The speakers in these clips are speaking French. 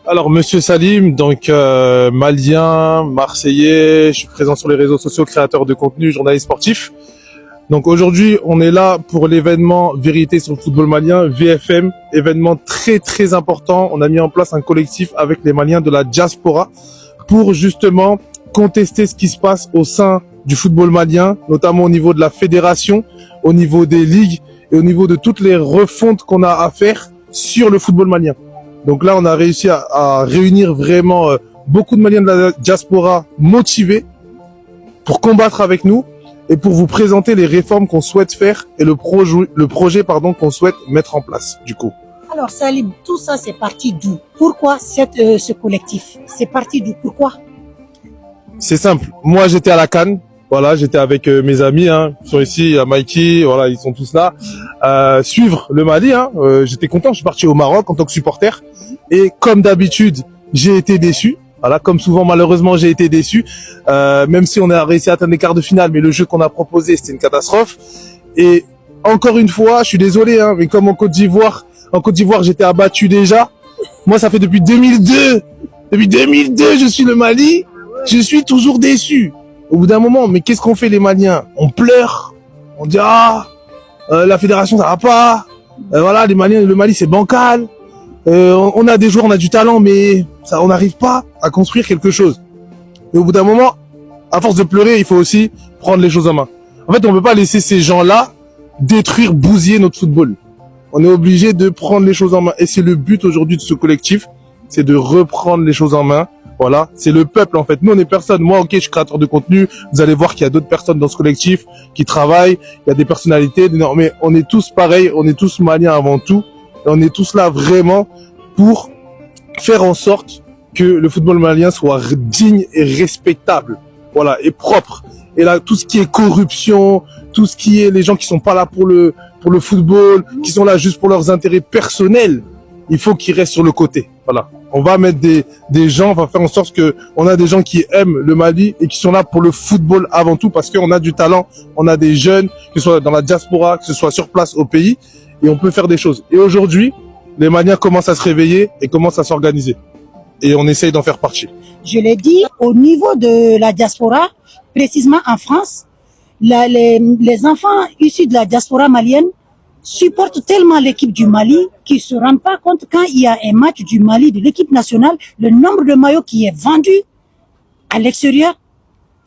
Alors, Monsieur Salim, donc malien, marseillais, je suis présent sur les réseaux sociaux, créateur de contenu, journaliste sportif. Donc aujourd'hui, on est là pour l'événement Vérité sur le football malien, VFM, événement très très important. On a mis en place un collectif avec les Maliens de la diaspora pour justement contester ce qui se passe au sein du football malien, notamment au niveau de la fédération, au niveau des ligues et au niveau de toutes les refontes qu'on a à faire sur le football malien. Donc là, on a réussi à réunir vraiment beaucoup de Maliens de la diaspora motivés pour combattre avec nous et pour vous présenter les réformes qu'on souhaite faire et le projet qu'on souhaite mettre en place, du coup. Alors Salim, tout ça c'est parti d'où? Pourquoi ce collectif? C'est parti d'où? Pourquoi? C'est simple. Moi, j'étais à la CAN. Voilà, j'étais avec mes amis, ils sont ici, il y a Mikey, voilà, ils sont tous là. Suivre le Mali, j'étais content. Je suis parti au Maroc en tant que supporter. Et comme d'habitude, j'ai été déçu. Voilà, comme souvent, malheureusement, j'ai été déçu. Même si on a réussi à atteindre les quarts de finale, mais le jeu qu'on a proposé, c'était une catastrophe. Et encore une fois, je suis désolé, mais comme en Côte d'Ivoire, j'étais abattu déjà. Moi, ça fait depuis 2002. Depuis 2002, je suis le Mali. Je suis toujours déçu. Au bout d'un moment, mais qu'est-ce qu'on fait les Maliens? On pleure, on dit la fédération ça va pas, voilà les Maliens, le Mali c'est bancal, on a des joueurs, on a du talent, mais ça on n'arrive pas à construire quelque chose. Et au bout d'un moment, à force de pleurer, il faut aussi prendre les choses en main. En fait, on peut pas laisser ces gens-là détruire, bousiller notre football. On est obligé de prendre les choses en main, et c'est le but aujourd'hui de ce collectif, c'est de reprendre les choses en main. Voilà, c'est le peuple en fait. Nous on est personne. Moi, ok, je suis créateur de contenu. Vous allez voir qu'il y a d'autres personnes dans ce collectif qui travaillent. Il y a des personnalités. Mais on est tous pareils. On est tous maliens avant tout. Et on est tous là vraiment pour faire en sorte que le football malien soit digne et respectable. Voilà, et propre. Et là, tout ce qui est corruption, tout ce qui est les gens qui sont pas là pour le football, qui sont là juste pour leurs intérêts personnels, il faut qu'ils restent sur le côté. Voilà. On va mettre des gens, on va faire en sorte que on a des gens qui aiment le Mali et qui sont là pour le football avant tout parce qu'on a du talent, on a des jeunes, que ce soit dans la diaspora, que ce soit sur place au pays, et on peut faire des choses. Et aujourd'hui, les Maliens commencent à se réveiller et commencent à s'organiser. Et on essaye d'en faire partie. Je l'ai dit, au niveau de la diaspora, précisément en France, les enfants issus de la diaspora malienne supportent tellement l'équipe du Mali qu'ils se rendent pas compte quand il y a un match du Mali de l'équipe nationale, le nombre de maillots qui est vendu à l'extérieur,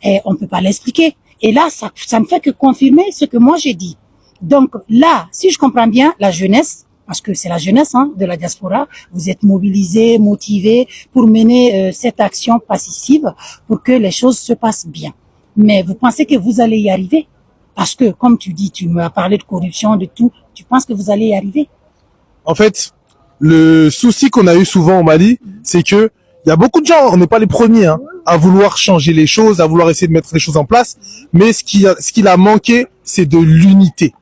et on peut pas l'expliquer. Et là, ça me fait que confirmer ce que moi j'ai dit. Donc là, si je comprends bien, la jeunesse, parce que c'est la jeunesse de la diaspora, vous êtes mobilisés, motivés pour mener cette action passive pour que les choses se passent bien. Mais vous pensez que vous allez y arriver? Parce que, comme tu dis, tu m'as parlé de corruption, de tout. Tu penses que vous allez y arriver? En fait, le souci qu'on a eu souvent au Mali, c'est que il y a beaucoup de gens, on n'est pas les premiers, à vouloir changer les choses, à vouloir essayer de mettre les choses en place. Mais ce qu'il a manqué, c'est de l'unité.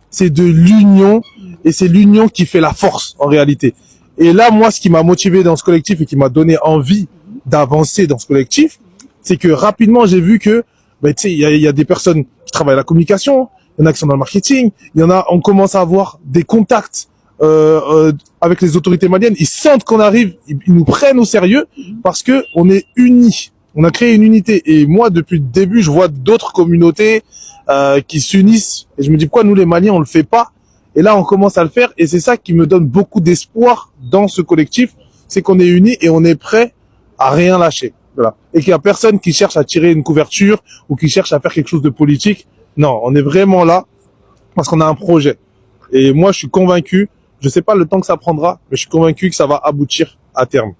C'est de l'union. Et c'est l'union qui fait la force, en réalité. Et là, moi, ce qui m'a motivé dans ce collectif et qui m'a donné envie d'avancer dans ce collectif, c'est que rapidement, j'ai vu que, tu sais, il y a des personnes qui travaillent à la communication, il y en a qui sont dans le marketing, il y en a, on commence à avoir des contacts avec les autorités maliennes. Ils sentent qu'on arrive, ils nous prennent au sérieux parce que on est unis. On a créé une unité. Et moi, depuis le début, je vois d'autres communautés qui s'unissent. Et je me dis, pourquoi nous, les Maliens, on le fait pas? Et là, on commence à le faire. Et c'est ça qui me donne beaucoup d'espoir dans ce collectif. C'est qu'on est unis et on est prêt à rien lâcher. Voilà. Et qu'il y a personne qui cherche à tirer une couverture ou qui cherche à faire quelque chose de politique. Non, on est vraiment là parce qu'on a un projet. Et moi, je suis convaincu, je sais pas le temps que ça prendra, mais je suis convaincu que ça va aboutir à terme.